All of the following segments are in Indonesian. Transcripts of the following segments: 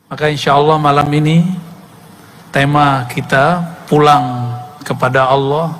Maka insya Allah malam ini tema kita pulang kepada Allah.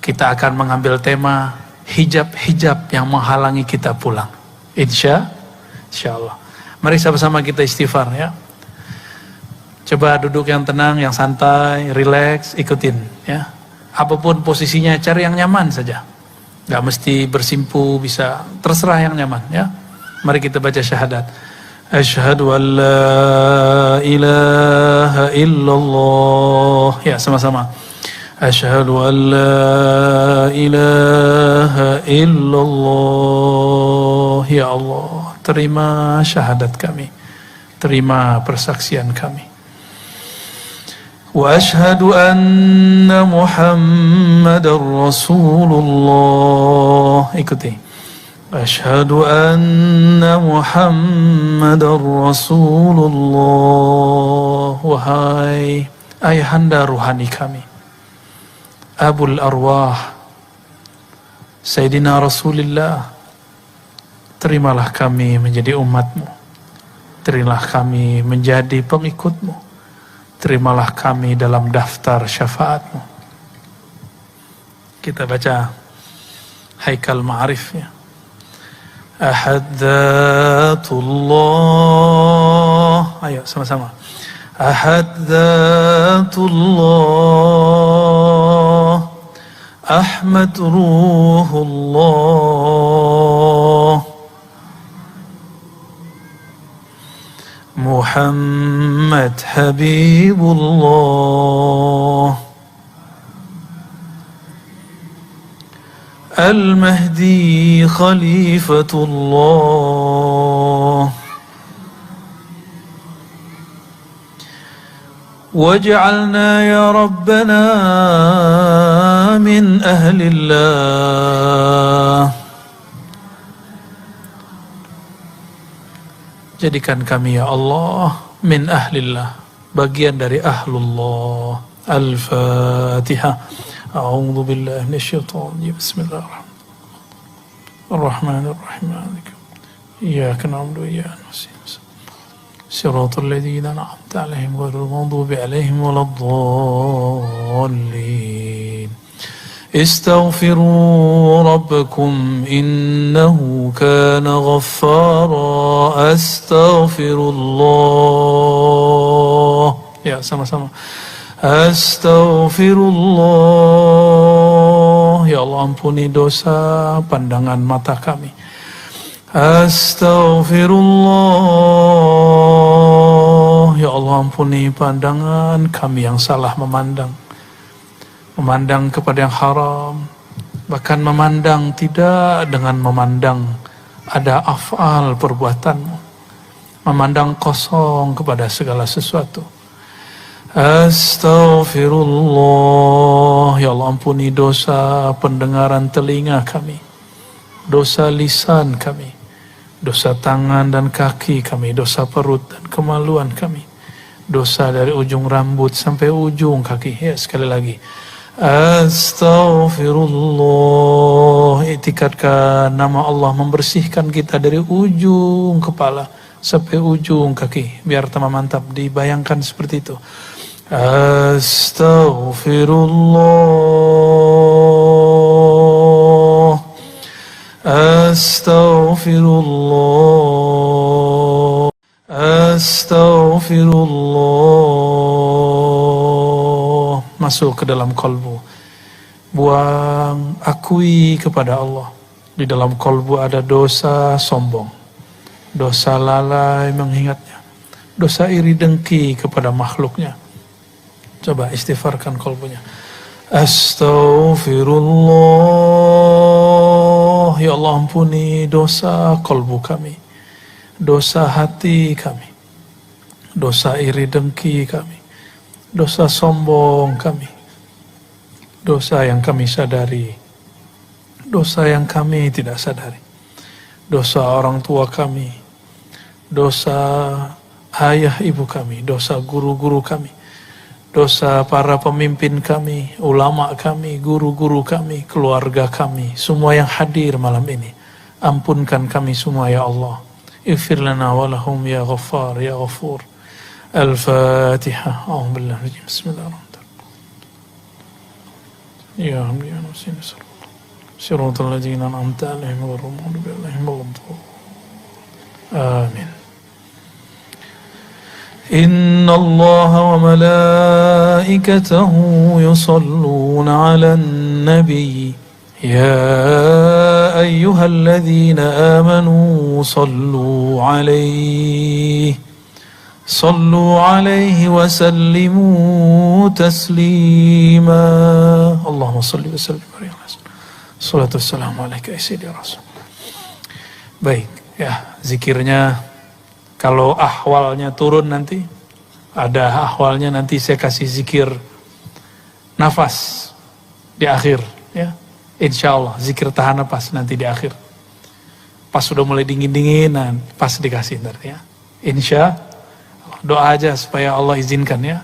Kita akan mengambil tema hijab-hijab yang menghalangi kita pulang. Insya Allah. Mari sama-sama kita istighfar ya. Coba duduk yang tenang, yang santai, relax, ikutin ya. Apapun posisinya, cari yang nyaman saja. Gak mesti bersimpu, bisa terserah yang nyaman ya. Mari kita baca syahadat. Asyhadu an la ilaha illallah. Ya, sama-sama. Asyhadu an la ilaha illallah. Ya Allah, terima syahadat kami. Terima persaksian kami. Wa asyhadu anna Muhammadar Rasulullah. Ikuti. Asyhadu anna Muhammadar Rasulullah. Wahai ayahanda ruhani kami, Abul Arwah, Sayyidina Rasulullah, terimalah kami menjadi umatmu, terimalah kami menjadi pengikutmu, terimalah kami dalam daftar syafaatmu. Kita baca Haikal Ma'arif ya. Ahadzatullah. Ayo sama-sama. Ahadzatullah. Ahmad Ruhullah. Muhammad Habibullah. Al-Mahdi Khalifatullah. Waj'alna ya Rabbana min ahlillah. Jadikan kami ya Allah min ahlillah, bagian dari ahlullah. Al-Fatihah. A'udzu billahi minasyaitonir rajim. Bismillahirrahmanirrahim. Iyyaka na'budu wa iyyaka nasta'in. Shiratal ladzina an'amta 'alaihim ghairil maghdubi 'alaihim waladdallin. Istaghfiru rabbakum innahu kana ghaffara. Astaghfirullah. Ya, sama-sama. Astaghfirullah. Ya Allah, ampuni dosa pandangan mata kami. Astaghfirullah. Ya Allah, ampuni pandangan kami yang salah memandang. Memandang kepada yang haram. Bahkan memandang tidak dengan memandang ada af'al perbuatanmu. Memandang kosong kepada segala sesuatu. Astaghfirullah. Ya Allah, ampuni dosa pendengaran telinga kami, dosa lisan kami, dosa tangan dan kaki kami, dosa perut dan kemaluan kami, dosa dari ujung rambut sampai ujung kaki. Ya, sekali lagi. Astaghfirullah. Iktikadkan nama Allah membersihkan kita dari ujung kepala sampai ujung kaki. Biar tambah mantap, dibayangkan seperti itu. Astaghfirullah. Astaghfirullah. Astaghfirullah. Masuk ke dalam kolbu. Buang, akui kepada Allah. Di dalam kolbu ada dosa sombong, dosa lalai mengingatnya, dosa iri dengki kepada makhluknya. Coba istighfarkan kolbunya. Astaghfirullah. Ya Allah, ampuni dosa kolbu kami, dosa hati kami, dosa iri dengki kami, dosa sombong kami, dosa yang kami sadari, dosa yang kami tidak sadari, dosa orang tua kami, dosa ayah ibu kami, dosa guru-guru kami, dosa para pemimpin kami, ulama kami, guru-guru kami, keluarga kami, semua yang hadir malam ini. Ampunkan kami semua ya Allah. اغفر لنا ولهم يا غفار يا غفور. الفاتحة. أعوذ بالله من الرجيم. بسم الله الرحمن الرحيم. يا رب يا نسين صراط الذين أنعمت عليهم غير المغضوب عليهم ولا الضالين. آمين. إن الله وملائكته يصلون على النبي يا أيها الذين آمنوا صلوا عليه وسلموا تسليما. اللهم صل وسلم على salatu wassalamu alaika ya sayyidi rasul. Baik, ya zikirnya kalau ahwalnya turun nanti, ada ahwalnya nanti saya kasih zikir nafas di akhir ya. Insyaallah zikir tahan nafas nanti di akhir. Pas sudah mulai dingin-dinginan, pas dikasih ntar ya. Insya Allah, doa aja supaya Allah izinkan ya.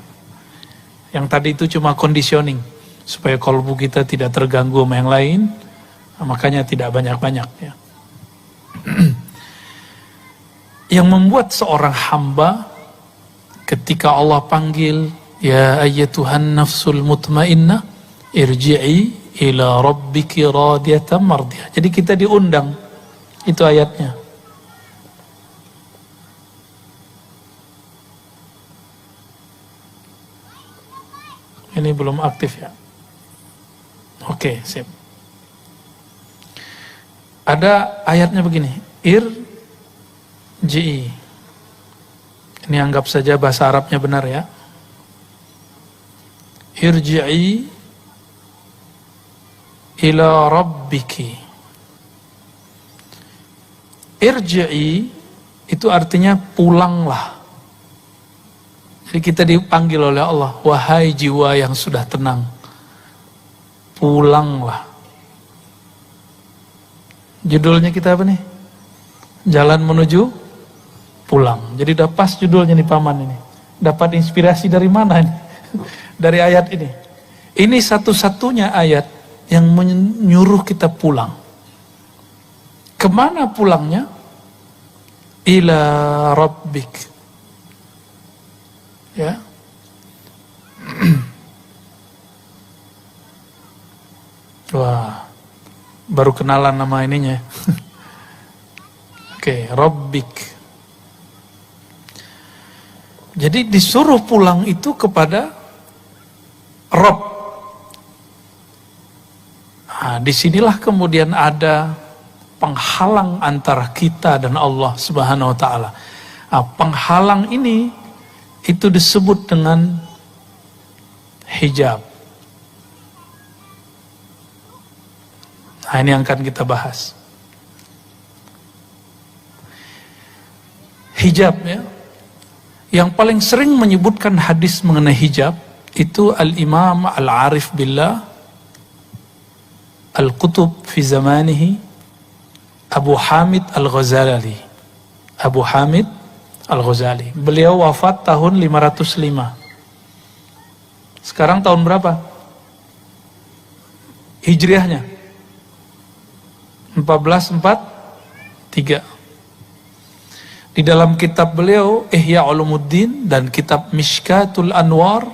Yang tadi itu cuma conditioning supaya kalbu kita tidak terganggu sama yang lain. Makanya tidak banyak-banyak ya. Yang membuat seorang hamba ketika Allah panggil ya ayyatuhan nafsul mutmainnah irji'i ila rabbiki radiyatan mardiyah. Jadi kita diundang, itu ayatnya. Ini belum aktif ya. Oke, sip. Ada ayatnya begini, irji'i. Ini anggap saja bahasa Arabnya benar ya. Irji'i ila rabbiki. Irji'i itu artinya pulanglah. Jadi kita dipanggil oleh Allah, wahai jiwa yang sudah tenang, pulanglah. Judulnya kita apa nih? Jalan menuju pulang. Jadi udah pas judulnya nih paman ini. Dapat inspirasi dari mana ini? Dari ayat ini. Ini satu-satunya ayat yang menyuruh kita pulang. Kemana pulangnya? Ila rabbik. Ya. Wah. Baru kenalan nama ininya. Oke, Rabbik. Jadi disuruh pulang itu kepada Rabb. Nah, disinilah kemudian ada penghalang antara kita dan Allah Subhanahu wa Ta'ala. Nah, penghalang ini itu disebut dengan hijab. Nah, ini yang akan kita bahas. Hijab ya. Yang paling sering menyebutkan hadis mengenai hijab itu Al-Imam Al-Arif Billah Al-Qutub fi zamanihi Abu Hamid Al-Ghazali. Abu Hamid Al-Ghazali. Beliau wafat tahun 505. Sekarang tahun berapa? Hijriahnya 1443. Di dalam kitab beliau Ihya Ulumuddin dan kitab Mishkatul Anwar,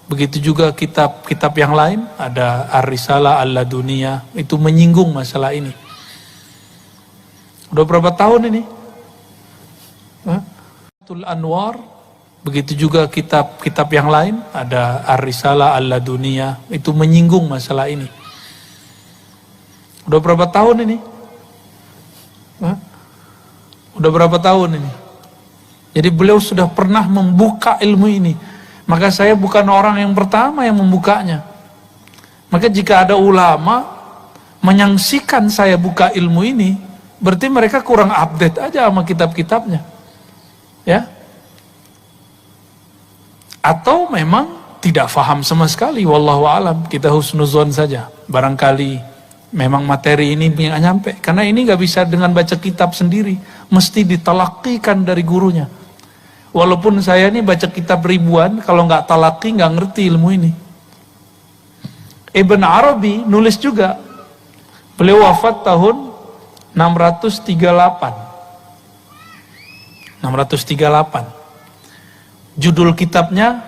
begitu juga kitab-kitab yang lain, ada Ar-Risalah Al-Laduniyah, itu menyinggung masalah ini. Udah berapa tahun ini? Mishkatul Anwar, begitu juga kitab-kitab yang lain, ada Ar-Risalah Al-Laduniyah, itu menyinggung masalah ini. Udah berapa tahun ini? Udah berapa tahun ini? Jadi beliau sudah pernah membuka ilmu ini. Maka saya bukan orang yang pertama yang membukanya. Maka jika ada ulama menyaksikan saya buka ilmu ini, berarti mereka kurang update aja sama kitab-kitabnya. Ya? Atau memang tidak faham sama sekali, wallahu alam, kita husnuzon saja. Barangkali memang materi ini nggak nyampe, karena ini nggak bisa dengan baca kitab sendiri, mesti ditalakikan dari gurunya. Walaupun saya ini baca kitab ribuan, kalau nggak talaki nggak ngerti ilmu ini. Ibn Arabi nulis juga, beliau wafat tahun 638. 638. Judul kitabnya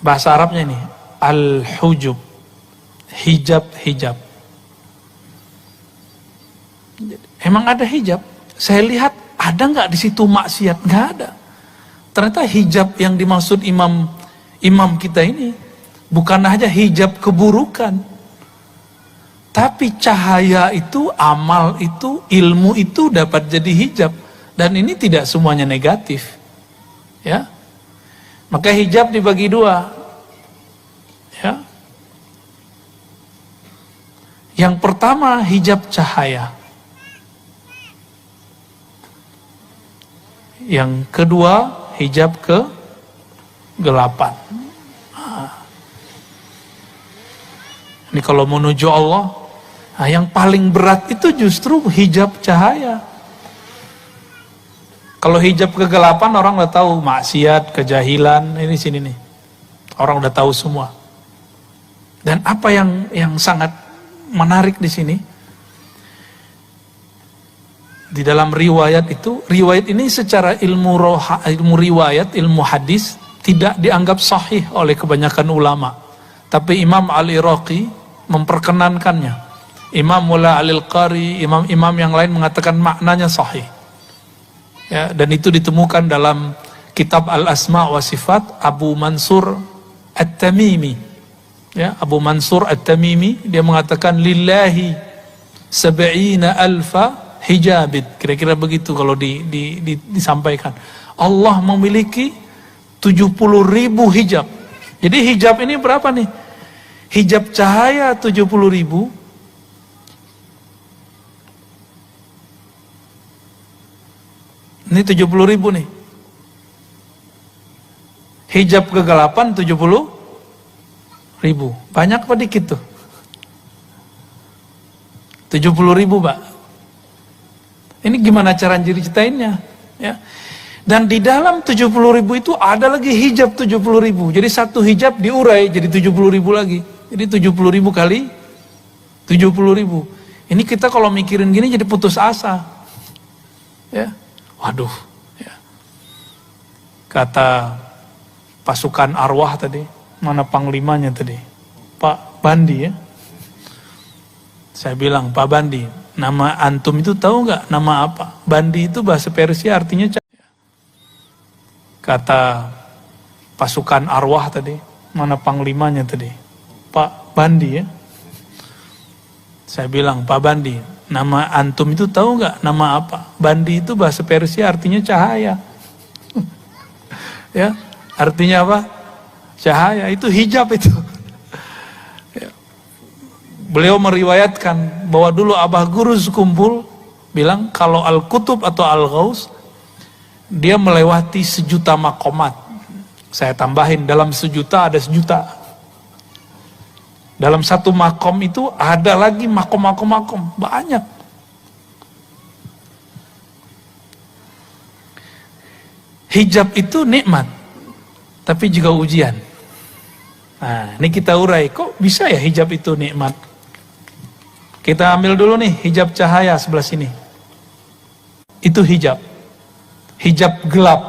bahasa Arabnya ini Al-Hujub, hijab-hijab. Emang ada hijab? Saya lihat ada nggak di situ maksiat? Nggak ada. Ternyata hijab yang dimaksud imam kita ini bukan hanya hijab keburukan, tapi cahaya itu, amal itu, ilmu itu dapat jadi hijab, dan ini tidak semuanya negatif, ya. Maka hijab dibagi dua, ya. Yang pertama hijab cahaya, yang kedua hijab kegelapan. Ini kalau menuju Allah, yang paling berat itu justru hijab cahaya. Kalau hijab kegelapan orang udah tahu maksiat, kejahilan, ini sini nih. Orang udah tahu semua. Dan apa yang sangat menarik di sini, di dalam riwayat itu, riwayat ini secara ilmu riwayat, ilmu hadis tidak dianggap sahih oleh kebanyakan ulama. Tapi Imam Al-Iraqi memperkenankannya. Imam Mula Al-Qari, imam-imam yang lain mengatakan maknanya sahih. Ya, dan itu ditemukan dalam kitab Al-Asma wa Sifat Abu Mansur At-Tamimi. Ya, Abu Mansur At-Tamimi dia mengatakan lillahi sab'ina alfa hijabid. Kira-kira begitu kalau disampaikan. Allah memiliki 70.000 hijab. Jadi hijab ini berapa nih? Hijab cahaya 70.000. Ini 70.000 nih. Hijab kegelapan 70.000. Banyak apa dikit tuh? 70.000, Pak. Ini gimana cara ceritainnya? Ya. Dan di dalam 70.000 itu ada lagi hijab 70.000. Jadi satu hijab diurai jadi 70.000 lagi. Jadi 70.000 kali 70.000. Ini kita kalau mikirin gini jadi putus asa. Ya. Waduh, ya. Kata pasukan arwah tadi, mana panglimanya tadi? Pak Bandi, ya. Saya bilang, Pak Bandi, nama antum itu tahu nggak nama apa? Bandi itu bahasa Persia artinya cahaya. Kata pasukan arwah tadi, mana panglimanya tadi? Pak Bandi, ya. Saya bilang, Pak Bandi, nama antum itu tahu nggak nama apa? Bandi itu bahasa Persia artinya cahaya. Ya, artinya apa? Cahaya, itu hijab itu. Ya. Beliau meriwayatkan bahwa dulu Abah Guru sekumpul bilang kalau Al-Kutub atau Al-Ghaus dia melewati 1.000.000 makomat. Saya tambahin, dalam 1.000.000 ada 1.000.000. Dalam satu makom itu ada lagi makom banyak. Hijab itu nikmat, tapi juga ujian. Nah, ini kita urai, kok bisa ya hijab itu nikmat? Kita ambil dulu nih hijab cahaya sebelah sini. Itu hijab. Hijab gelap.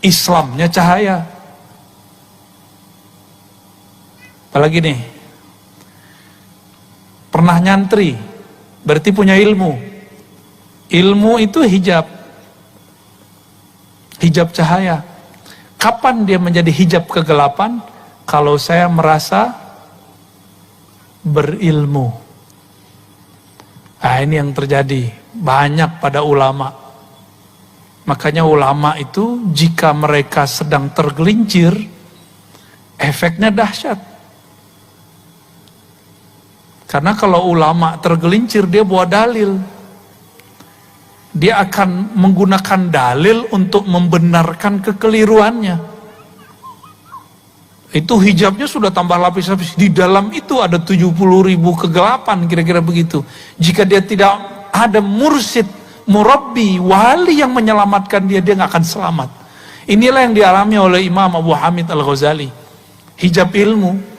Islamnya cahaya. Apalagi nih, pernah nyantri, berarti punya ilmu. Ilmu itu hijab. Hijab cahaya. Kapan dia menjadi hijab kegelapan? Kalau saya merasa berilmu. Nah, ini yang terjadi banyak pada ulama. Makanya ulama itu jika mereka sedang tergelincir, efeknya dahsyat. Karena kalau ulama tergelincir, dia bawa dalil. Dia akan menggunakan dalil untuk membenarkan kekeliruannya. Itu hijabnya sudah tambah lapis-lapis. Di dalam itu ada 70.000 kegelapan, kira-kira begitu. Jika dia tidak ada mursyid, murabbi, wali yang menyelamatkan dia nggak akan selamat. Inilah yang dialami oleh Imam Abu Hamid Al-Ghazali. Hijab ilmu.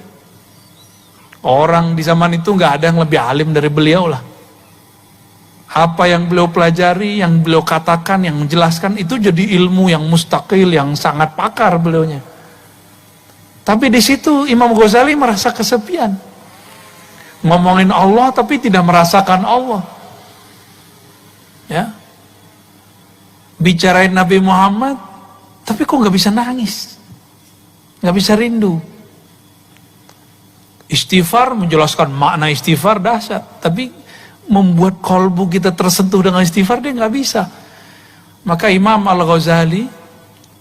Orang di zaman itu nggak ada yang lebih alim dari beliau lah. Apa yang beliau pelajari, yang beliau katakan, yang menjelaskan itu jadi ilmu yang mustaqil, yang sangat pakar beliaunya. Tapi di situ Imam Ghazali merasa kesepian. Ngomongin Allah tapi tidak merasakan Allah. Ya. Bicarain Nabi Muhammad tapi kok nggak bisa nangis. Nggak bisa rindu. Istighfar, menjelaskan makna istighfar dahsyat, tapi membuat kolbu kita tersentuh dengan istighfar dia nggak bisa. Maka Imam Al-Ghazali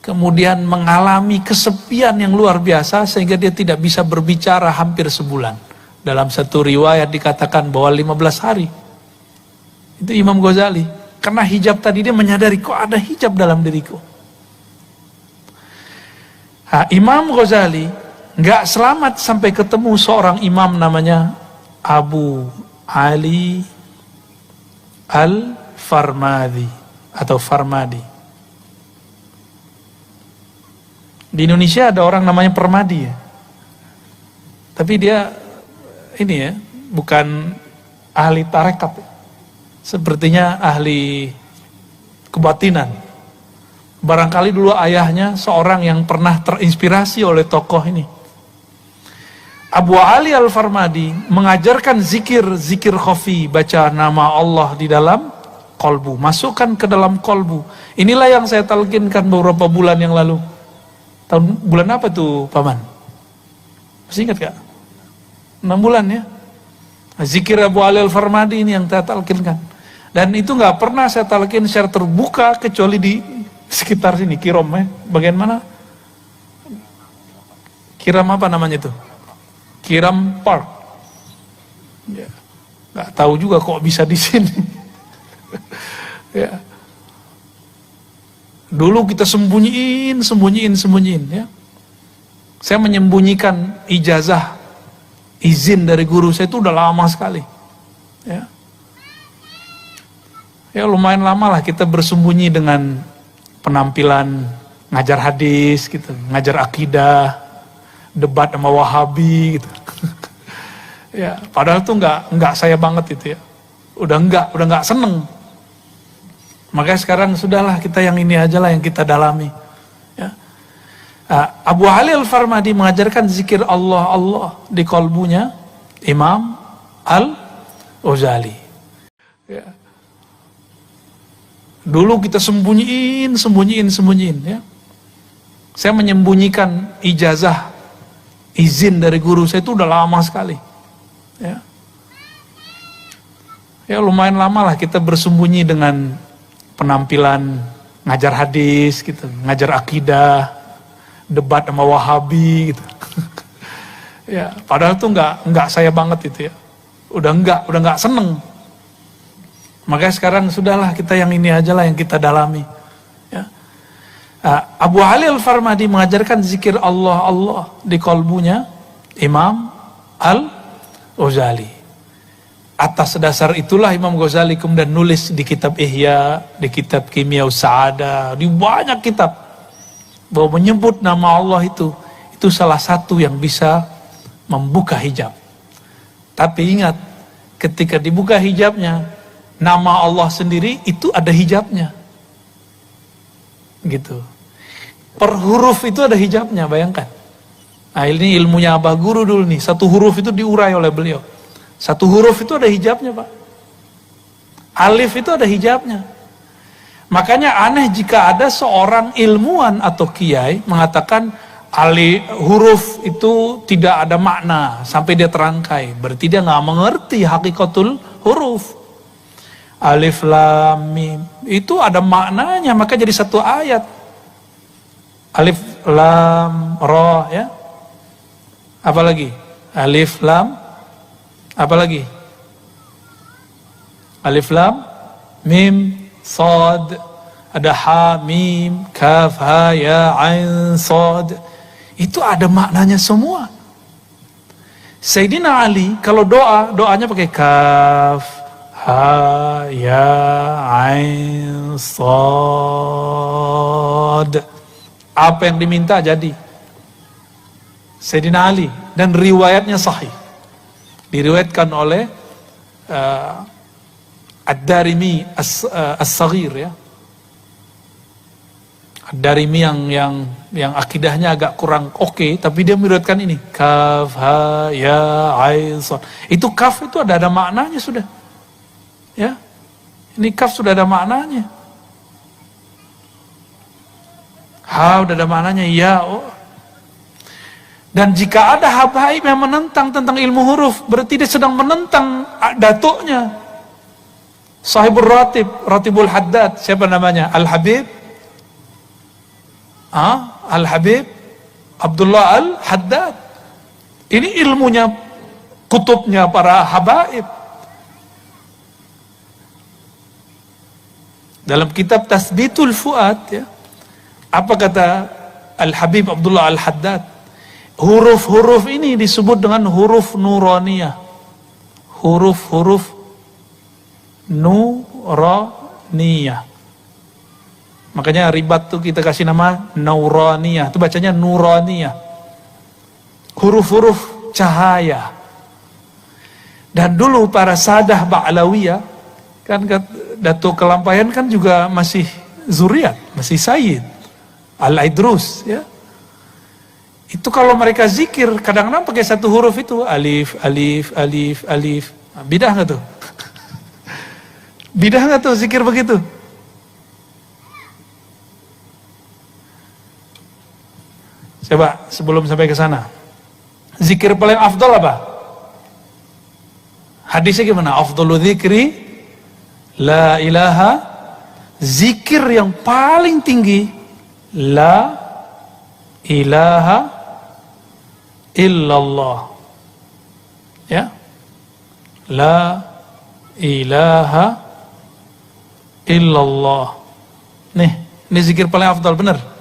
kemudian mengalami kesepian yang luar biasa sehingga dia tidak bisa berbicara hampir sebulan. Dalam satu riwayat dikatakan bahwa 15 hari. Itu Imam Ghazali. Karena hijab tadi dia menyadari kok ada hijab dalam diriku. Imam Ghazali nggak selamat sampai ketemu seorang imam namanya Abu Ali Al-Farmadi atau Farmadi. Di Indonesia ada orang namanya Permadi ya. Tapi dia ini ya, bukan ahli tarekat ya. Sepertinya ahli kebatinan. Barangkali dulu ayahnya seorang yang pernah terinspirasi oleh tokoh ini. Abu Ali Al-Farmadi mengajarkan zikir khafi, baca nama Allah di dalam kolbu, masukkan ke dalam kolbu. Inilah yang saya talqinkan beberapa bulan yang lalu. Bulan apa tuh Paman? Masih ingat gak? 6 bulan ya. Zikir Abu Ali Al-Farmadi ini yang saya talqinkan. Dan itu gak pernah saya talqin secara terbuka kecuali di sekitar sini, Kirom ya. Bagian mana? Kiram apa namanya itu? Kiram Park. Ya. Gak tahu juga kok bisa di sini. Ya. Dulu kita sembunyiin ya. Saya menyembunyikan ijazah, izin dari guru saya itu udah lama sekali. Ya. Ya lumayan lama lah kita bersembunyi dengan penampilan ngajar hadis gitu, ngajar akidah, debat sama Wahabi gitu. Ya, padahal tuh nggak saya banget itu ya. Udah nggak seneng. Makanya sekarang sudahlah kita yang ini aja lah yang kita dalami. Ya. Abu Ali Al-Farmadi mengajarkan zikir Allah di kolbunya Imam Al-Ghazali. Ya. Dulu kita sembunyiin ya. Saya menyembunyikan ijazah, izin dari guru saya itu udah lama sekali. Ya. Ya lumayan lama lah kita bersembunyi dengan penampilan ngajar hadis gitu, ngajar akidah, debat sama Wahabi gitu. Ya, padahal tuh nggak saya banget itu ya. Udah nggak seneng. Makanya sekarang sudahlah kita yang ini aja lah yang kita dalami. Ya. Abu Ali Al-Farmadi mengajarkan zikir Allah di kolbunya Imam Al-Ghazali. Atas dasar itulah Imam Ghazali kemudian nulis di kitab Ihya, di kitab Kimia Sa'adah, di banyak kitab bahwa menyebut nama Allah itu salah satu yang bisa membuka hijab. Tapi ingat, ketika dibuka hijabnya, nama Allah sendiri itu ada hijabnya. Gitu. Per huruf itu ada hijabnya, bayangkan. Nah ini ilmunya Abah Guru dulu nih, satu huruf itu diurai oleh beliau. Satu huruf itu ada hijabnya Pak. Alif itu ada hijabnya. Makanya aneh jika ada seorang ilmuwan atau kiai mengatakan huruf itu tidak ada makna sampai dia terangkai. Berarti dia nggak mengerti hakikatul huruf. Alif lam mim itu ada maknanya, maka jadi satu ayat. Alif lam ra ya. Apa lagi? Alif lam apa lagi? Alif lam mim sad, ada ha mim kaf ha ya ain sad. Itu ada maknanya semua. Sayyidina Ali kalau doanya pakai kaf ha ya ain sad. Apa yang diminta jadi. Sayyidina Ali, dan riwayatnya sahih. Diriwayatkan oleh Ad-Darimi As-Saghir ya. Ad-Darimi yang akidahnya agak kurang oke, tapi dia meriwayatkan ini kaf ha ya ain sad. Itu kaf itu ada maknanya sudah. Ya. Ini kaf sudah ada maknanya. Ha udah ada maknanya ya. Oh. Dan jika ada habaib yang menentang tentang ilmu huruf, berarti dia sedang menentang datuknya. Sahibul Ratib, Ratibul Haddad, siapa namanya? Al-Habib Al-Habib Abdullah Al-Haddad. Ini ilmunya, kutubnya para habaib. Dalam kitab Tasbitul Fuad ya, apa kata Al-Habib Abdullah Al-Haddad? Huruf-huruf ini disebut dengan huruf nuraniyah. Huruf-huruf nuraniyah. Makanya ribat tuh kita kasih nama Nuraniyah, itu bacanya Nuraniyah. Huruf-huruf cahaya. Dan dulu para sadah Ba'lawiyah, kan Datuk Kelampayan kan juga masih zuriat, masih Sayyid Al-Idrus ya. Itu kalau mereka zikir kadang-kadang pakai satu huruf itu, alif, alif, alif, alif. Bidah nggak tuh? Bidah nggak tuh zikir begitu? Coba sebelum sampai ke sana, zikir paling afdal apa? Hadisnya gimana? Afdalu zikri la ilaha, zikir yang paling tinggi la ilaha illallah. Ya. La ilaha illallah. Nih, ini zikir paling afdal benar.